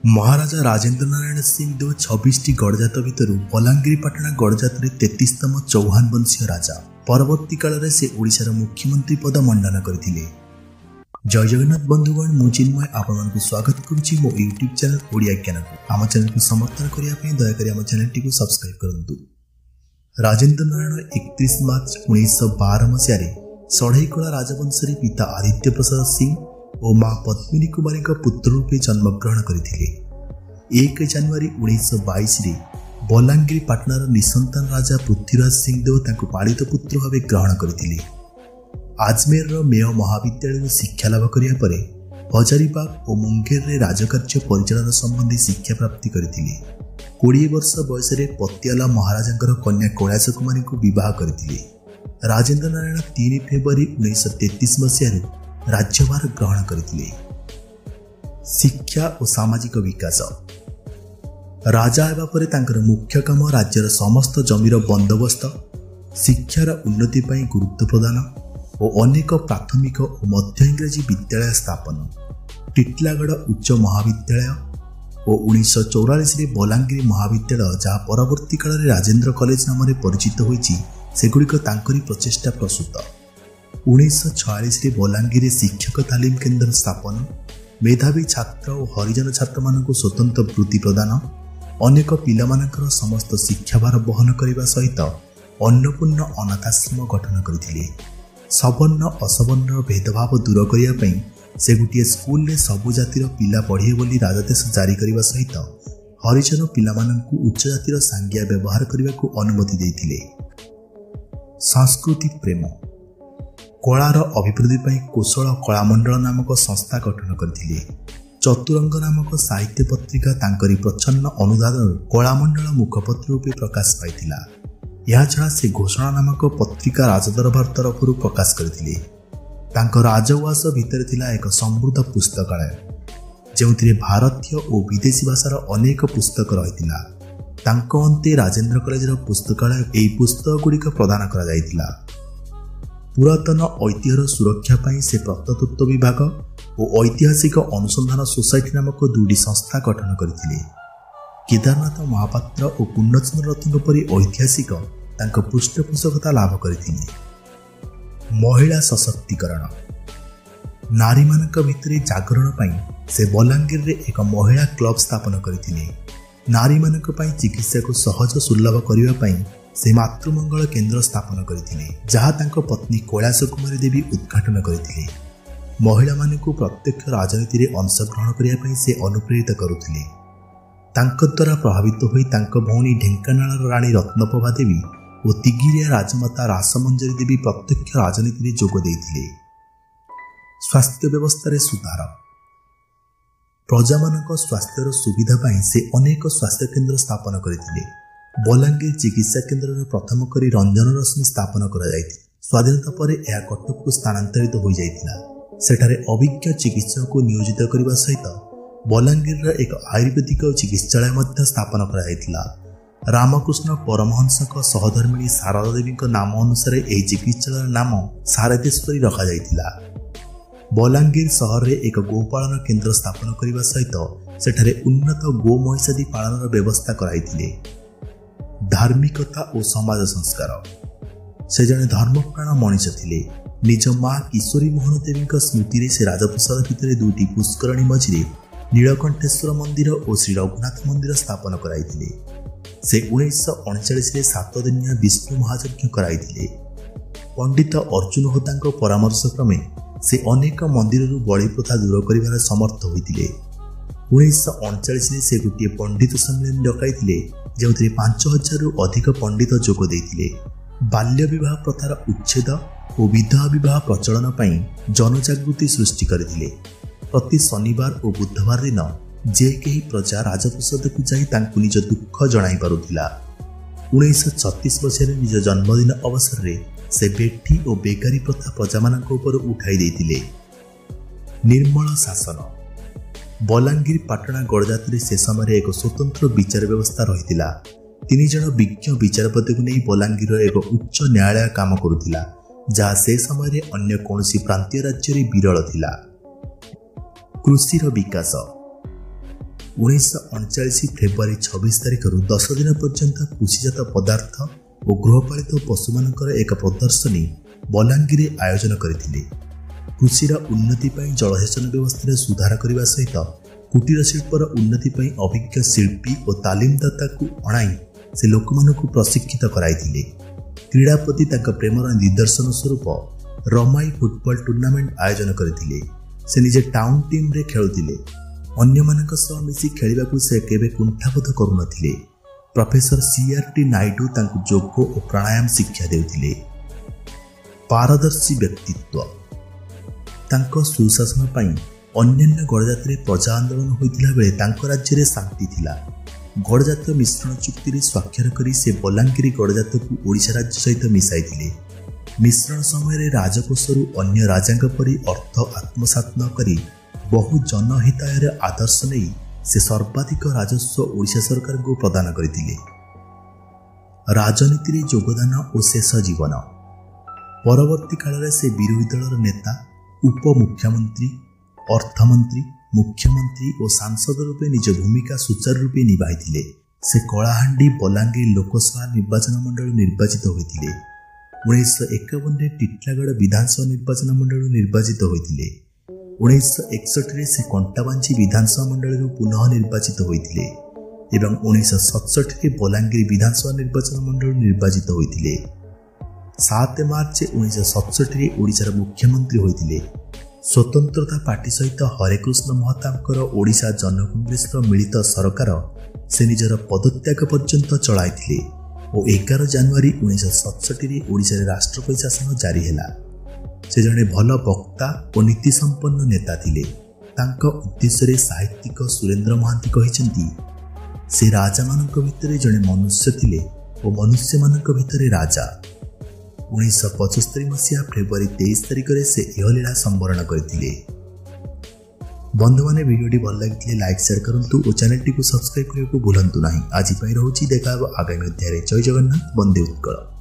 महाराजा राजेन्द्र नारायण सिंहदेव 26टी गड़जात भितर बलांगीरपाटना गड़जात 33तम चौहान वंशीय राजा। परवर्ती काल में से ओडिशार मुख्यमंत्री पद मंडन करते। जय जगन्नाथ बंधुगण, मु चिन्मय आपण स्वागत करुच्ची मो यूट्यूब चैनल ओडिया ज्ञान को। आम चैनल को समर्थन करने दयाकोरी आम चैनल टी सब्सक्राइब करूँ। राजेन्द्र नारायण 31 मार्च 1912 मसीह सढ़ईकला राजवंश पिता आदित्य प्रसाद सिंह और मां पद्मिनी कुमारी पुत्र रूपे जन्मग्रहण करथिले। 1 जनवरी 1922 बलांगीरपाटनार निसंतान राजा पृथ्वीराज सिंहदेव तांको पालित पुत्र भाव ग्रहण करथिले। आजमेर मेय महाविद्यालय शिक्षा लाभ करिया परे हजारीबाग और मुंगेर रे राजकार्य परिचालन संबंधी शिक्षा प्राप्ति करथिले। 20 वर्ष बयस पतियाला महाराजा कन्या कैलाश कुमारी को विवाह करथिले। राजेन्द्र नारायण 3 फेब्रुआरी 1933 मसीह राज्यभार ग्रहण करथिले। शिक्षा और सामाजिक विकास। राजा हेबा परे तांकर मुख्य काम राज्यर समस्त जमीर बंदोबस्त, शिक्षार उन्नति पई गुरुत्व प्रदान और अनेक प्राथमिक और मध्य इंग्राजी विद्यालय स्थापन, टिटलागढ़ उच्च महाविद्यालय और 1944 बलांगीर महाविद्यालय जहाँ परवर्ती काल में राजेन्द्र कॉलेज नाम परिचित होइछि सेगुड़िक तांकरी प्रचेष्टा प्रसूत। 1946 बलांगीर शिक्षक तालीम केन्द्र स्थापन, मेधावी छात्र और हरिजन छात्र मानक स्वतंत्र वृत्ति प्रदान, अनेक पिलामानकर समस्त शिक्षा भार बहन करने सहित अन्नपूर्ण अनाथाश्रम गठन करथिले। सवर्ण असवर्ण भेदभाव दूर करने से गोटे स्कूल में सबु जातिर पिला पढ़े बोली राजादेश जारी करने सहित हरिजन पिलामानंकु उच्च जातिर सांगिया व्यवहार करने को अनुमति देथिले। सांस्कृतिक प्रेम। कलार अभिवृद्धि पर कौशल कलामंडल नामक संस्था गठन करथिले। चतुरंग नामक साहित्य पत्रिका तांकरी प्रच्छन्न अनुदान कलामंडल मुखपत्र रूपे प्रकाश पाइथिला। यह छड़ा से घोषणा नामक पत्रिका राजदरबार तरफ प्रकाश करथिले। तांको राजउआस भितर थिला एक समृद्ध पुस्तकालय जेउथिरे भारतीय और विदेशी भाषार अनेक पुस्तक रहिथिला। तांको अंते राजेन्द्र कॉलेज पुस्तकालय एही पुस्तक गुड़िक प्रदान करा जायतिला। पुरातन ऐतिह्यर सुरक्षा पाई से प्रत्नतत्व विभाग और ऐतिहासिक अनुसंधान सोसाइटी नामक 2टी संस्था गठन करथिले। केदारनाथ महापात्र और पूर्णचंद्र रत्न परी ऐतिहासिक तांको पृष्ठपोषकता लाभ करथिले। महिला सशक्तिकरण। नारी मानक भितरे जागरण पाई से बलांगीर रे एक महिला क्लब स्थापन करथिले। नारी मानक पाई चिकित्सा को सहज सुलभ करने पाई से मातृमंगल केन्द्र स्थापन करथिले, जहाँ तांको पत्नी कैलाश कुमारी देवी उद्घाटन करथिले। महिला मानकु प्रत्यक्ष राजनीति रे अंशग्रहण करने पाई से अनुप्रेरित करुथिले। तांको द्वारा प्रभावित होई तांको भौणी ढेंकानाल राणी रत्नप्रभा देवी और तिगिरिया राजमाता रासमंजरी देवी प्रत्यक्ष राजनीति रे जोग देथिले। स्वास्थ्य व्यवस्था रे सुधार। प्रजा मानक स्वास्थ्यर सुविधा पाई से अनेक स्वास्थ्य केन्द्र स्थापन करथिले। बलांगीर चिकित्सा केन्द्र प्रथम करी रंजन रश्मि स्थापन करा जायथि। स्वाधीनता पर यह कटक को स्थानांतरित हो जाइथिला। सेठारे अभिज्ञ चिकित्सक को नियोजित करने सहित बलांगीर एक आयुर्वेदिक चिकित्सालय मध्य स्थापन करा जायथिला। रामकृष्ण परमहंस सहधर्मिणी शारदा देवी नाम अनुसार यह चिकित्सालय नाम शारदेश्वरी रखा जायथिला। बलांगीर सहर में एक गोपालन केन्द्र स्थापन करने सहित सेठारे उन्नत गो महिषादी पालन व्यवस्था कराइथिले। धार्मिकता और समाज संस्कार। से जने धर्मप्राण मनीष थिले। निज मां किशोरी मोहन देवी स्मृति रे से राजप्रसाद भितर 2टी पुष्करणी मझिरे नीलकंठेश्वर मंदिर और श्री रघुनाथ मंदिर स्थापन कराइथिले। से 1939 7 दिनिया विष्णु महायज्ञ कराइथिले। पंडित अर्जुन होता परामर्श क्रमे से अनेक मंदिर बलि प्रथा दूर कर समर्थ होइथिले। 1939 से गोटे पंडित सम्मेलन डकाइथिले जो 5000 अधिक पंडित जोग देथिले। बाल्य विवाह प्रथार उच्छेद और विधवा विवाह प्रचलन पाई जनजागृति सृष्टि करथिले। प्रति शनिवार और बुधवार दिन जे केही प्रजा राजप्रसाद को जाई तांकु निज दुख जणाई पारुथिला। 1936 मसीह निज जन्मदिन अवसर रे से बेठी और बेकारी प्रथा प्रजा मानक ऊपर उठाई देथिले। निर्मल शासन। बलांगीर पाटना गड़जात से समय एक स्वतंत्र विचार व्यवस्था रहिथिला। 3 जन विज्ञ विचारपति को नहीं बलांगीर एक उच्च न्यायालय काम करुथिला, जहाँ से समय अन्य कौनसी प्रांतीय राज्य विरल थिला। कृषि विकास। 1939 ଫେବୃଆରୀ 26 ତାରିଖରୁ 10 ଦିନ ପର୍ଯ୍ୟନ୍ତ କୃଷିଜାତ ପଦାର୍ଥ ଓ ଗୃହପାଳିତ ପଶୁମାନଙ୍କର ଏକ ପ୍ରଦର୍ଶନୀ ବଲାଙ୍ଗୀରରେ ଆୟୋଜନ କରିଥିଲେ। କୃଷିର ଉନ୍ନତି ପାଇଁ ଜଳସେଚନ ବ୍ୟବସ୍ଥାରେ ସୁଧାର କରିବା ସହିତ କୁଟୀର ଶିଳ୍ପର ଉନ୍ନତି ପାଇଁ ଅଭିଜ୍ଞ ଶିଳ୍ପୀ ଓ ତାଲିମଦାତାକୁ ଅଣାଇ ସେ ଲୋକମାନଙ୍କୁ ପ୍ରଶିକ୍ଷିତ କରାଇଥିଲେ। କ୍ରୀଡ଼ା ପ୍ରତି ତାଙ୍କ ପ୍ରେମର ନିଦର୍ଶନ ସ୍ୱରୂପ ରମାଇ ଫୁଟବଲ ଟୁର୍ଣ୍ଣାମେଣ୍ଟ ଆୟୋଜନ କରିଥିଲେ। ସେ ନିଜେ ଟାଉନ୍ ଟିମ୍ରେ ଖେଳୁଥିଲେ। ଅନ୍ୟମାନଙ୍କ ସହ ମିଶି ଖେଳିବାକୁ ସେ କେବେ କୁଣ୍ଠାବୋଧ କରୁନଥିଲେ। ପ୍ରଫେସର CRT ନାଇଡୁ ତାଙ୍କୁ ଯୋଗ ଓ ପ୍ରାଣାୟାମ ଶିକ୍ଷା ଦେଉଥିଲେ। ପାରଦର୍ଶୀ ବ୍ୟକ୍ତିତ୍ୱ। ତାଙ୍କ ସୁଶାସନ ପାଇଁ ଅନ୍ୟାନ୍ୟ ଗଡ଼ଜାତିରେ ପ୍ରଜା ଆନ୍ଦୋଳନ ହୋଇଥିଲା ବେଳେ ତାଙ୍କ ରାଜ୍ୟରେ ଶାନ୍ତି ଥିଲା। ଗଡ଼ଜାତ ମିଶ୍ରଣ ଚୁକ୍ତିରେ ସ୍ୱାକ୍ଷର କରି ସେ ବଲାଙ୍ଗୀର ଗଡ଼ଜାତକୁ ଓଡ଼ିଶା ରାଜ୍ୟ ସହିତ ମିଶାଇଥିଲେ। ମିଶ୍ରଣ ସମୟରେ ରାଜକୋଷରୁ ଅନ୍ୟ ରାଜାଙ୍କ ପରି ଅର୍ଥ ଆତ୍ମସାତ ନ କରି ବହୁ ଜନହିତାୟର ଆଦର୍ଶ ନେଇ ସେ ସର୍ବାଧିକ ରାଜସ୍ୱ ଓଡ଼ିଶା ସରକାରଙ୍କୁ ପ୍ରଦାନ କରିଥିଲେ। ରାଜନୀତିରେ ଯୋଗଦାନ ଓ ଶେଷ ଜୀବନ। ପରବର୍ତ୍ତୀ କାଳରେ ସେ ବିରୋଧୀ ଦଳର ନେତା, ଉପମୁଖ୍ୟମନ୍ତ୍ରୀ, ଅର୍ଥମନ୍ତ୍ରୀ, ମୁଖ୍ୟମନ୍ତ୍ରୀ ଓ ସାଂସଦ ରୂପେ ନିଜ ଭୂମିକା ସୁଚାରୁ ରୂପେ ନିଭାଇଥିଲେ। ସେ କଳାହାଣ୍ଡି ବଲାଙ୍ଗୀର ଲୋକସଭା ନିର୍ବାଚନ ମଣ୍ଡଳୀ ନିର୍ବାଚିତ ହୋଇଥିଲେ। 1951ରେ ଟିଟଲାଗଡ଼ ବିଧାନସଭା ନିର୍ବାଚନ ମଣ୍ଡଳୀ ନିର୍ବାଚିତ ହୋଇଥିଲେ। 1961ରେ ସେ କଣ୍ଟାବାଞ୍ଜି ବିଧାନସଭା ମଣ୍ଡଳୀରୁ ପୁନଃ ନିର୍ବାଚିତ ହୋଇଥିଲେ ଏବଂ 1967ରେ ବଲାଙ୍ଗୀର ବିଧାନସଭା ନିର୍ବାଚନ ମଣ୍ଡଳୀ ନିର୍ବାଚିତ ହୋଇଥିଲେ। 7 ମାର୍ଚ୍ଚ 1967ରେ ଓଡ଼ିଶାର ମୁଖ୍ୟମନ୍ତ୍ରୀ ହୋଇଥିଲେ। ସ୍ୱତନ୍ତ୍ରତା ପାର୍ଟି ସହିତ ହରେକୃଷ୍ଣ ମହତାବଙ୍କର ଓଡ଼ିଶା ଜନକଂଗ୍ରେସର ମିଳିତ ସରକାର ସେ ନିଜର ପଦତ୍ୟାଗ ପର୍ଯ୍ୟନ୍ତ ଚଳାଇଥିଲେ ଓ 11 ଜାନୁଆରୀ 1967ରେ ଓଡ଼ିଶାରେ ରାଷ୍ଟ୍ରପତି ଶାସନ ଜାରି ହେଲା। ସେ ଜଣେ ଭଲ ବକ୍ତା ଓ ନୀତିସମ୍ପନ୍ନ ନେତା ଥିଲେ। ତାଙ୍କ ଉଦ୍ଦେଶ୍ୟରେ ସାହିତ୍ୟିକ ସୁରେନ୍ଦ୍ର ମହାନ୍ତି କହିଛନ୍ତି, ସେ ରାଜାମାନଙ୍କ ଭିତରେ ଜଣେ ମନୁଷ୍ୟ ଥିଲେ ଓ ମନୁଷ୍ୟମାନଙ୍କ ଭିତରେ ରାଜା। 1975 ମସିହା ଫେବୃଆରୀ 23 ତାରିଖରେ ସେ ଇହଲୀଳା ସମ୍ବରଣ କରିଥିଲେ। ବନ୍ଧୁମାନେ, ଭିଡ଼ିଓଟି ଭଲ ଲାଗିଥିଲେ ଲାଇକ୍ ସେୟାର କରନ୍ତୁ ଓ ଚ୍ୟାନେଲଟିକୁ ସବସ୍କ୍ରାଇବ୍ କରିବାକୁ ଭୁଲନ୍ତୁ ନାହିଁ। ଆଜି ପାଇଁ ରହୁଛି, ଦେଖା ହେବ ଆଗାମୀ ଅଧ୍ୟାୟରେ। ଜୟ ଜଗନ୍ନାଥ, ବନ୍ଦେ ଉତ୍କଳ।